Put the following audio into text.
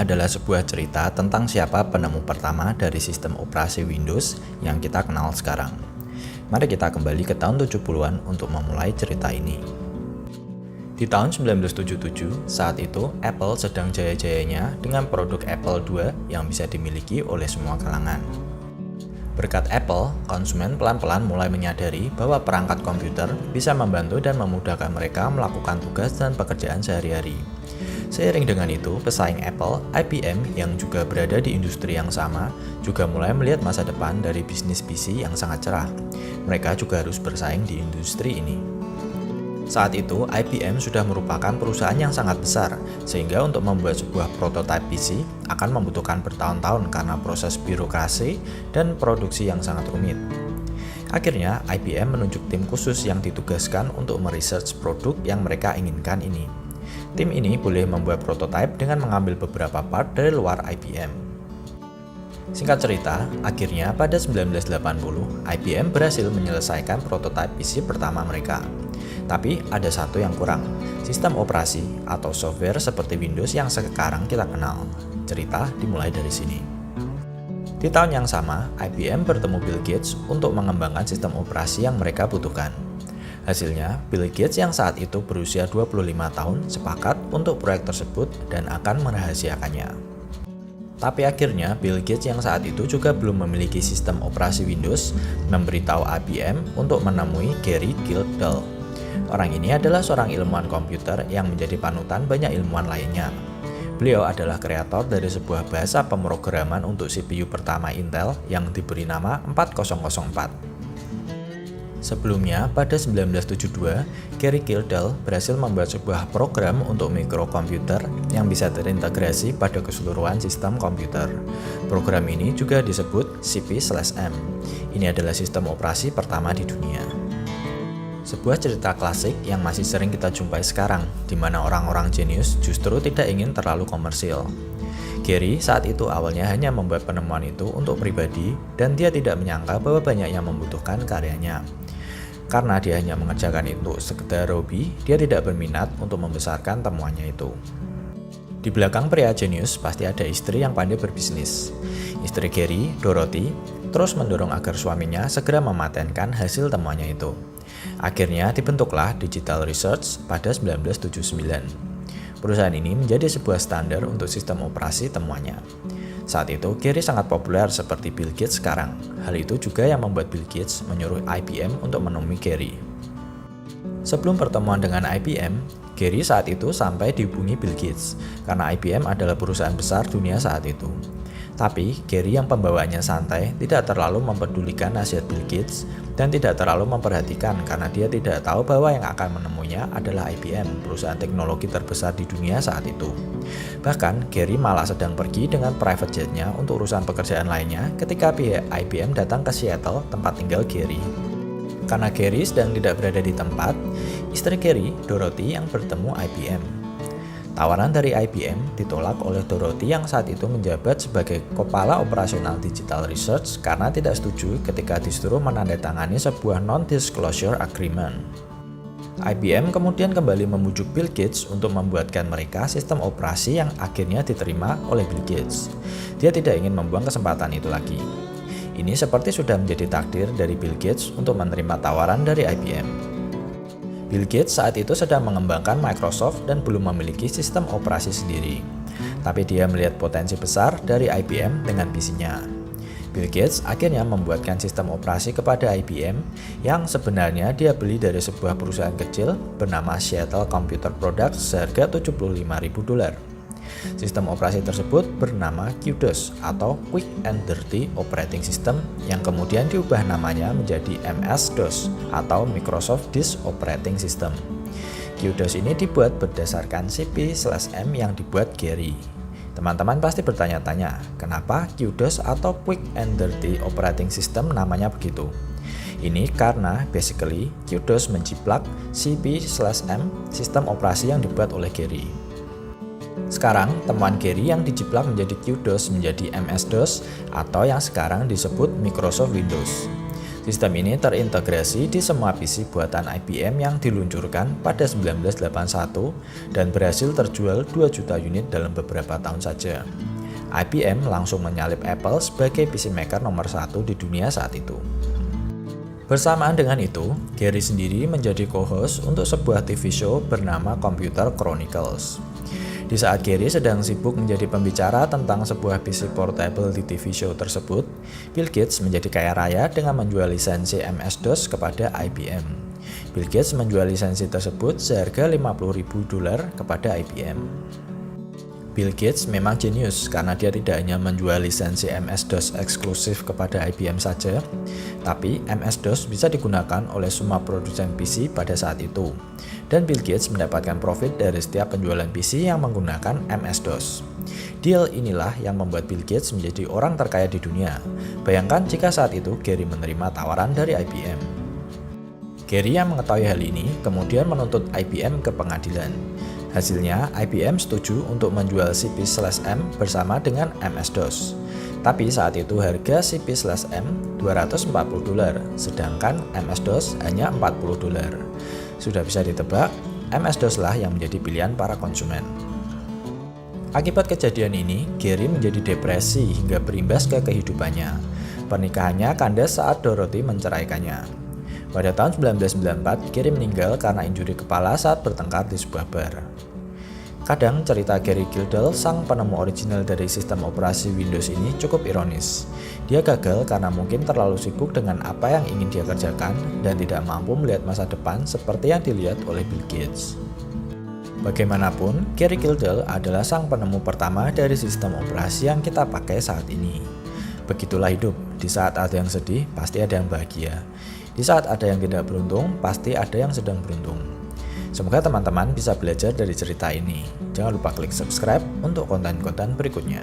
adalah sebuah cerita tentang siapa penemu pertama dari sistem operasi Windows yang kita kenal sekarang. Mari kita kembali ke tahun 70-an untuk memulai cerita ini. Di tahun 1977, saat itu Apple sedang jaya-jayanya dengan produk Apple II yang bisa dimiliki oleh semua kalangan. Berkat Apple, konsumen pelan-pelan mulai menyadari bahwa perangkat komputer bisa membantu dan memudahkan mereka melakukan tugas dan pekerjaan sehari-hari. Seiring dengan itu, pesaing Apple, IBM, yang juga berada di industri yang sama, juga mulai melihat masa depan dari bisnis PC yang sangat cerah. Mereka juga harus bersaing di industri ini. Saat itu, IBM sudah merupakan perusahaan yang sangat besar, sehingga untuk membuat sebuah prototipe PC akan membutuhkan bertahun-tahun karena proses birokrasi dan produksi yang sangat rumit. Akhirnya, IBM menunjuk tim khusus yang ditugaskan untuk meresearch produk yang mereka inginkan ini. Tim ini boleh membuat prototipe dengan mengambil beberapa part dari luar IBM. Singkat cerita, akhirnya pada 1980, IBM berhasil menyelesaikan prototipe PC pertama mereka. Tapi ada satu yang kurang, sistem operasi atau software seperti Windows yang sekarang kita kenal. Cerita dimulai dari sini. Di tahun yang sama, IBM bertemu Bill Gates untuk mengembangkan sistem operasi yang mereka butuhkan. Hasilnya, Bill Gates yang saat itu berusia 25 tahun sepakat untuk proyek tersebut dan akan merahasiakannya. Tapi akhirnya, Bill Gates yang saat itu juga belum memiliki sistem operasi Windows memberitahu IBM untuk menemui Gary Gildahl. Orang ini adalah seorang ilmuwan komputer yang menjadi panutan banyak ilmuwan lainnya. Beliau adalah kreator dari sebuah bahasa pemrograman untuk CPU pertama Intel yang diberi nama 4004. Sebelumnya, pada 1972, Gary Gildahl berhasil membuat sebuah program untuk mikrokomputer yang bisa terintegrasi pada keseluruhan sistem komputer. Program ini juga disebut CP/M. Ini adalah sistem operasi pertama di dunia. Sebuah cerita klasik yang masih sering kita jumpai sekarang, di mana orang-orang jenius justru tidak ingin terlalu komersil. Gary saat itu awalnya hanya membuat penemuan itu untuk pribadi, dan dia tidak menyangka bahwa banyak yang membutuhkan karyanya. Karena dia hanya mengerjakan itu sekedar hobi, dia tidak berminat untuk membesarkan temuannya itu. Di belakang pria jenius pasti ada istri yang pandai berbisnis. Istri Gary, Dorothy, terus mendorong agar suaminya segera mematenkan hasil temuannya itu. Akhirnya dibentuklah Digital Research pada 1979. Perusahaan ini menjadi sebuah standar untuk sistem operasi temuannya. Saat itu, Gary sangat populer seperti Bill Gates sekarang. Hal itu juga yang membuat Bill Gates menyuruh IBM untuk menemui Gary. Sebelum pertemuan dengan IBM, Gary saat itu sampai dihubungi Bill Gates, karena IBM adalah perusahaan besar dunia saat itu. Tapi, Gary yang pembawaannya santai tidak terlalu mempedulikan nasihat Bill Gates dan tidak terlalu memperhatikan karena dia tidak tahu bahwa yang akan menemuinya adalah IBM, perusahaan teknologi terbesar di dunia saat itu. Bahkan, Gary malah sedang pergi dengan private jet-nya untuk urusan pekerjaan lainnya ketika pihak IBM datang ke Seattle, tempat tinggal Gary. Karena Gary sedang tidak berada di tempat, istri Gary, Dorothy, yang bertemu IBM. Tawaran dari IBM ditolak oleh Dorothy yang saat itu menjabat sebagai kepala operasional Digital Research karena tidak setuju ketika disuruh menandatangani sebuah non-disclosure agreement. IBM kemudian kembali membujuk Bill Gates untuk membuatkan mereka sistem operasi yang akhirnya diterima oleh Bill Gates. Dia tidak ingin membuang kesempatan itu lagi. Ini seperti sudah menjadi takdir dari Bill Gates untuk menerima tawaran dari IBM. Bill Gates saat itu sedang mengembangkan Microsoft dan belum memiliki sistem operasi sendiri. Tapi dia melihat potensi besar dari IBM dengan PC-nya. Bill Gates akhirnya membuatkan sistem operasi kepada IBM yang sebenarnya dia beli dari sebuah perusahaan kecil bernama Seattle Computer Products seharga $75.000. Sistem operasi tersebut bernama QDOS atau Quick and Dirty Operating System yang kemudian diubah namanya menjadi MS-DOS atau Microsoft Disk Operating System. QDOS ini dibuat berdasarkan CP/M yang dibuat Gary. Teman-teman pasti bertanya-tanya, kenapa QDOS atau Quick and Dirty Operating System namanya begitu? Ini karena basically QDOS menjiplak CP/M sistem operasi yang dibuat oleh Gary. Sekarang, temuan Gary yang dijiplak menjadi QDOS menjadi MS-DOS atau yang sekarang disebut Microsoft Windows. Sistem ini terintegrasi di semua PC buatan IBM yang diluncurkan pada 1981 dan berhasil terjual 2 juta unit dalam beberapa tahun saja. IBM langsung menyalip Apple sebagai PC maker nomor 1 di dunia saat itu. Bersamaan dengan itu, Gary sendiri menjadi co-host untuk sebuah TV show bernama Computer Chronicles. Di saat Gary sedang sibuk menjadi pembicara tentang sebuah PC portable di TV show tersebut, Bill Gates menjadi kaya raya dengan menjual lisensi MS-DOS kepada IBM. Bill Gates menjual lisensi tersebut seharga $50.000 kepada IBM. Bill Gates memang jenius karena dia tidak hanya menjual lisensi MS-DOS eksklusif kepada IBM saja, tapi MS-DOS bisa digunakan oleh semua produsen PC pada saat itu. Dan Bill Gates mendapatkan profit dari setiap penjualan PC yang menggunakan MS-DOS. Deal inilah yang membuat Bill Gates menjadi orang terkaya di dunia. Bayangkan jika saat itu Gary menerima tawaran dari IBM. Gary yang mengetahui hal ini kemudian menuntut IBM ke pengadilan. Hasilnya, IBM setuju untuk menjual CP/M bersama dengan MS-DOS. Tapi saat itu harga CP/M $240, sedangkan MS-DOS hanya $40. Sudah bisa ditebak, MS-DOS lah yang menjadi pilihan para konsumen. Akibat kejadian ini, Gary menjadi depresi hingga berimbas ke kehidupannya. Pernikahannya kandas saat Dorothy menceraikannya. Pada tahun 1994, Gary meninggal karena injuri kepala saat bertengkar di sebuah bar. Kadang cerita Gary Gildell, sang penemu original dari sistem operasi Windows ini cukup ironis. Dia gagal karena mungkin terlalu sibuk dengan apa yang ingin dia kerjakan dan tidak mampu melihat masa depan seperti yang dilihat oleh Bill Gates. Bagaimanapun, Gary Gildell adalah sang penemu pertama dari sistem operasi yang kita pakai saat ini. Begitulah hidup, di saat ada yang sedih, pasti ada yang bahagia. Di saat ada yang tidak beruntung, pasti ada yang sedang beruntung. Semoga teman-teman bisa belajar dari cerita ini. Jangan lupa klik subscribe untuk konten-konten berikutnya.